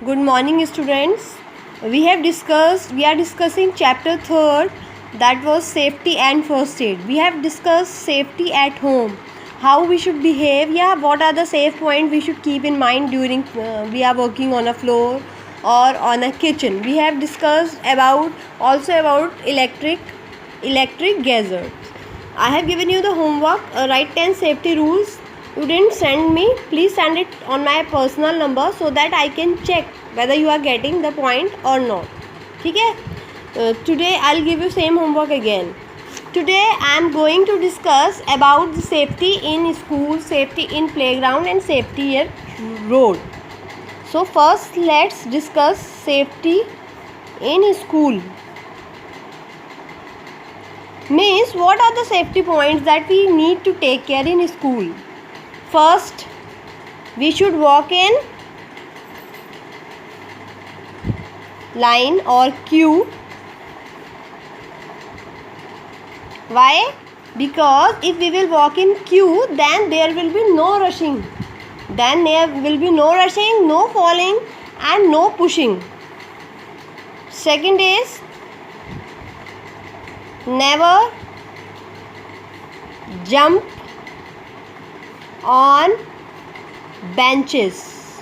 Good morning, students. We are discussing chapter 3rd, that was safety and first aid. We have discussed safety at home, how we should behave. Yeah, what are the safe points we should keep in mind during we are working on a floor or on a kitchen. We have discussed about electric gadgets. I have given you the homework. Write 10 safety rules. You didn't send me. Please send it on my personal number so that I can check whether you are getting the point or not. ठीक है? Today I'll give you same homework again. Today I am going to discuss about the safety in school, safety in playground and safety at road. So first let's discuss safety in school. Means what are the safety points that we need to take care in school? First, we should walk in line or queue. Why? Because if we will walk in queue, then there will be no rushing. Then there will be no rushing, no falling and no pushing. Second is, never jump on benches.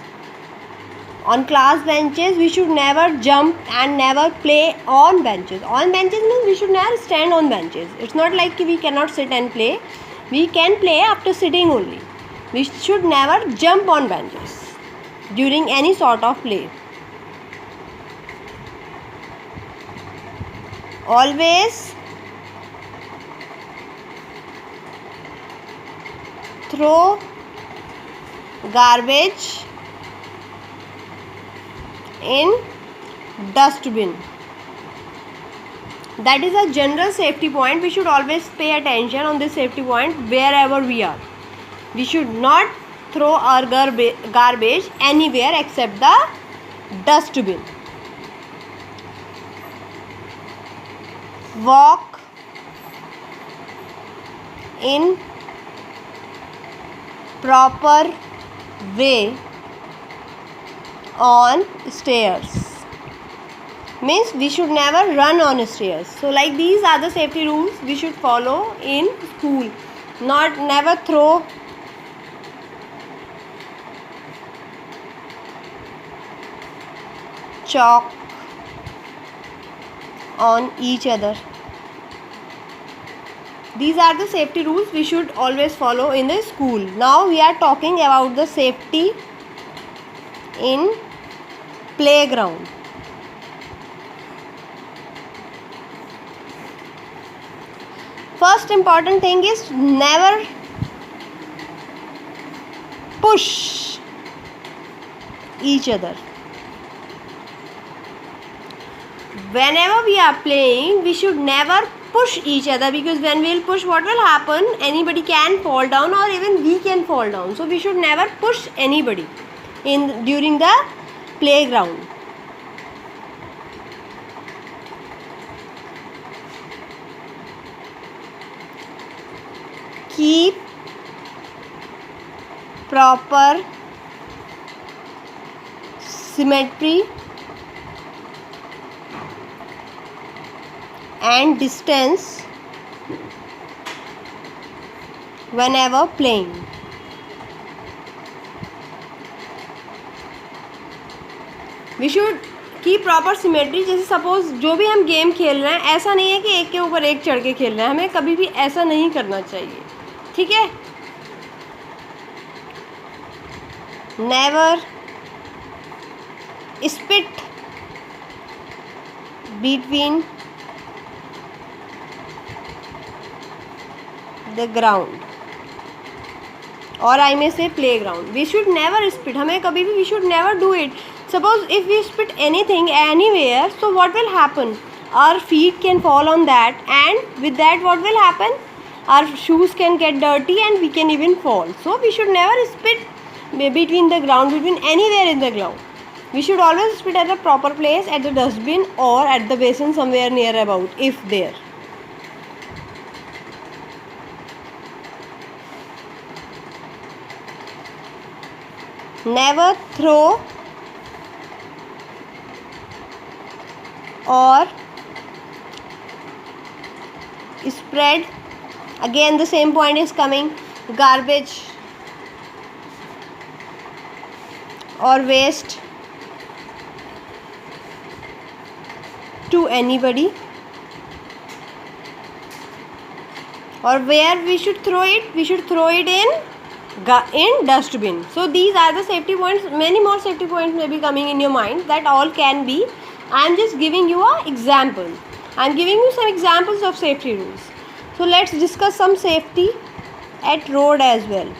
On class benches we should never jump and never play on benches. On benches means we should never stand on benches. It's not like we cannot sit and play. We can play after sitting only. We should never jump on benches during any sort of play. Always throw garbage in dustbin. That is a general safety point. We should always pay attention on this safety point wherever we are. We should not throw our garbage anywhere except the dustbin. Walk in proper way on stairs. Means we should never run on stairs. So like these are the safety rules we should follow in school. Never throw chalk on each other. These are the safety rules we should always follow in the school. Now we are talking about the safety in playground. First important thing is never push each other. Whenever we are playing, we should never push each other, because when we will push, what will happen? Anybody can fall down or even we can fall down. So we should never push anybody during the playground. Keep proper symmetry and distance whenever playing. We should keep proper symmetry. जैसे suppose जो भी हम game खेल रहे हैं, ऐसा नहीं है कि एक के ऊपर एक चढ़ के खेल रहे हैं. हमें कभी भी ऐसा नहीं करना चाहिए. ठीक है? Never spit between the ground, or I may say playground. We should never spit. हमें कभी भी we should never do it. Suppose if we spit anything anywhere, so what will happen? Our feet can fall on that, and with that what will happen? Our shoes can get dirty and we can even fall. So we should never spit between the ground, between anywhere in the ground. We should always spit at a proper place, at the dustbin or at the basin somewhere near about, if there. Never throw or spread. Again the same point is coming, garbage or waste to anybody, or where we should throw it, we should throw it in dustbin. So these are the safety points. Many more safety points may be coming in your mind, that all can be. I am just giving you an example. I am giving you some examples of safety rules. So let's discuss some safety at road as well.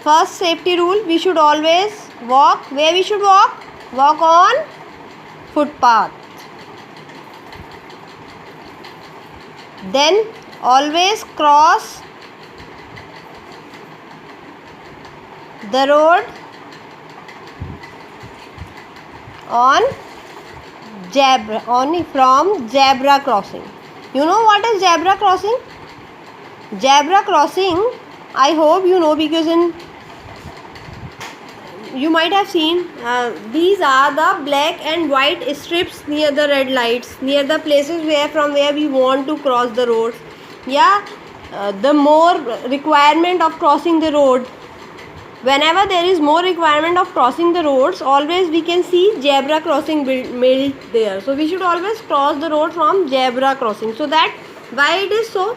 First safety rule, we should always walk. Where we should walk? Walk on footpath. Then always cross the road on from zebra crossing. You know what is zebra crossing? Zebra crossing, I hope you know, because you might have seen these are the black and white strips near the red lights, near the places from where we want to cross the road. The more requirement of crossing the road, whenever there is more requirement of crossing the roads, always we can see zebra crossing built there. So we should always cross the road from zebra crossing. So that, why it is so?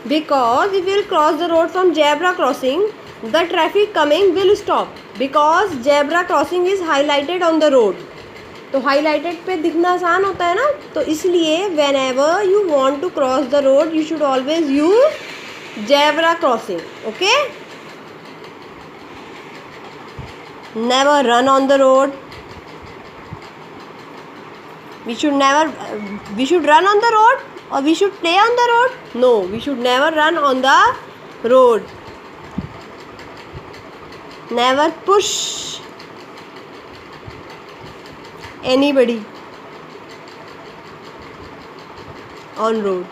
Because if we will cross the road from zebra crossing, the traffic coming will stop, because zebra crossing is highlighted on the road. तो highlighted पे दिखना आसान होता है ना, तो इसलिए whenever you want to cross the road, you should always use zebra crossing. Okay? Never run on the road. We should run on the road, or we should play on the road? No, we should never run on the road. Never push anybody on road.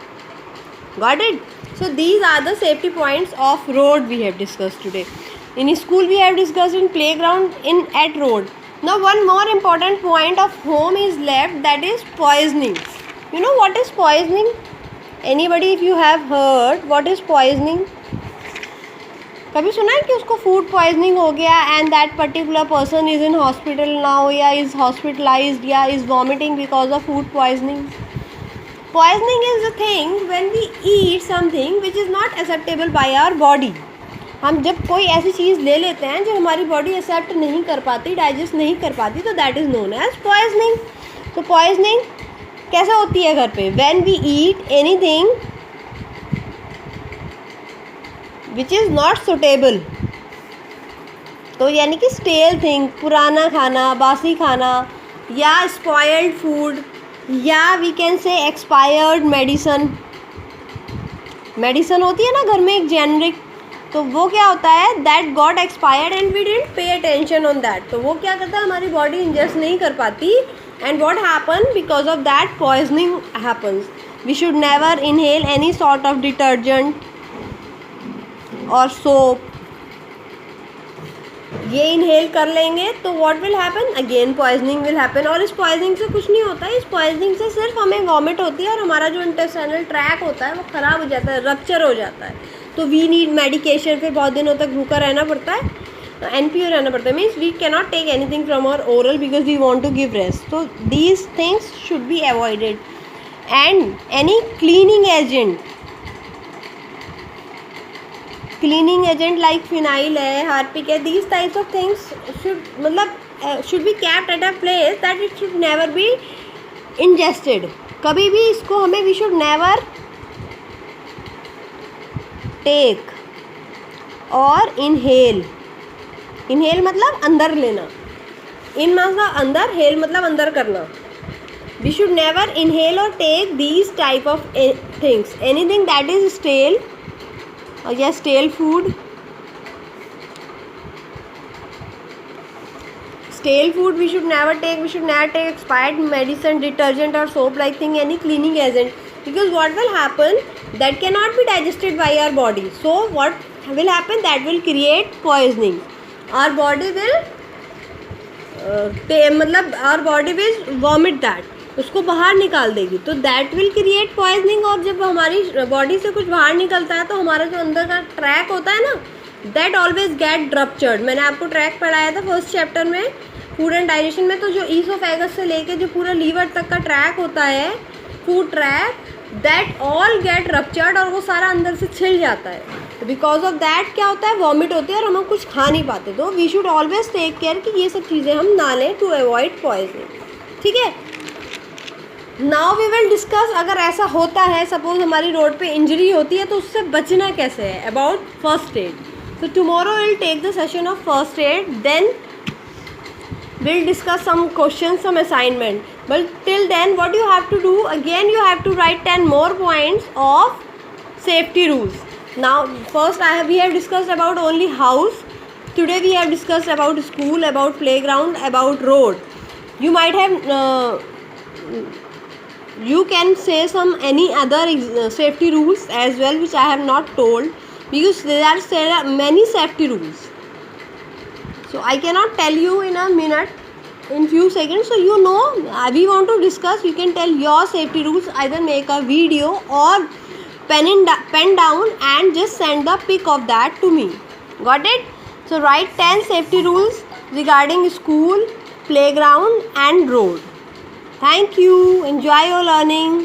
Got it? So these are the safety points of road we have discussed today. In school we have discussed, in playground, at road. Now one more important point of home is left, that is poisoning. You know what is poisoning? Anybody, if you have heard what is poisoning? कभी सुना है कि उसको food poisoning हो गया and that particular person is in hospital now, या is hospitalised, या is vomiting because of food poisoning? Poisoning is the thing when we eat something which is not acceptable by our body. हम जब कोई ऐसी चीज़ ले लेते हैं जो हमारी बॉडी एक्सेप्ट नहीं कर पाती, डाइजेस्ट नहीं कर पाती, तो that is known as poisoning. तो पॉइजनिंग कैसे होती है घर पे? When we eat anything which is not suitable. तो यानी कि स्टेल थिंग, पुराना खाना, बासी खाना, या स्पॉयल्ड फूड, या we can say expired medicine. Medicine होती है ना घर में एक जेनरिक, तो वो क्या होता है, that got expired and we didn't pay attention on that. तो वो क्या करता है, हमारी बॉडी इंजेस्ट नहीं कर पाती, and what happen, because of that poisoning happens. We should never inhale any sort of detergent और सोप. ये इनहेल कर लेंगे तो what will happen, again poisoning will happen. और इस पॉइजनिंग से कुछ नहीं होता है, इस पॉइजनिंग से सिर्फ हमें वॉमिट होती है और हमारा जो इंटेस्टाइनल ट्रैक होता है वो ख़राब हो जाता है, रप्चर हो जाता है. तो वी नीड मेडिकेशन. फिर बहुत दिनों तक भूखा रहना पड़ता है, NPO रहना पड़ता है. Means we can not take anything from our oral because we want to give rest. तो these things should be avoided. And any cleaning agent like phenyl है, हार्पिक है, these types of things should be kept at a place that it should never be ingested. कभी भी इसको हमें, we should never take और inhale. Inhale मतलब अंदर लेना, इन मतलब अंदर, हेल मतलब अंदर करना. वी शुड नेवर इनहेल और take these type of things. Anything that is stale, या stale food. Stale food we should never take. We should never take expired medicine, detergent or soap like thing, any cleaning agent, because what will happen, that cannot be digested by our body. So what will happen, that will create poisoning. Our body will मतलब our body will vomit that, उसको बाहर निकाल देगी, तो that will create poisoning. और जब हमारी body से कुछ बाहर निकलता है तो हमारा जो अंदर का ट्रैक होता है ना, दैट ऑलवेज गेट रप्चर्ड। मैंने आपको ट्रैक पढ़ाया था फर्स्ट चैप्टर में फूड एंड डाइजेशन में, तो जो ईसोफेगस से लेके जो पूरा लीवर तक का ट्रैक होता है, food track, that all get ruptured, और वो सारा अंदर से छिल जाता है। तो बिकॉज ऑफ दैट क्या होता है, वॉमिट होती है और हम कुछ खा नहीं पाते। तो we should always take care कि ये सब चीज़ें हम ना लें टू अवॉइड पॉइजनिंग। ठीक है, नाउ वी विल डिस्कस, अगर ऐसा होता है, सपोज हमारी रोड पे इंजरी होती है, तो उससे बचना कैसे है, about first aid. So tomorrow we'll take the session of first aid, then we'll discuss some questions, some assignment. But till then what you have to do, again you have to write 10 more points of safety rules. Now first we have discussed about only house. Today we have discussed about school, about playground, about road. You might have you can say some any other safety rules as well which I have not told, because there are many safety rules, so I cannot tell you in a minute, in few seconds. So you know, we want to discuss, you can tell your safety rules, either make a video or pen down and just send the pic of that to me. Got it? So write 10 safety rules regarding school, playground and road. Thank you. Enjoy your learning.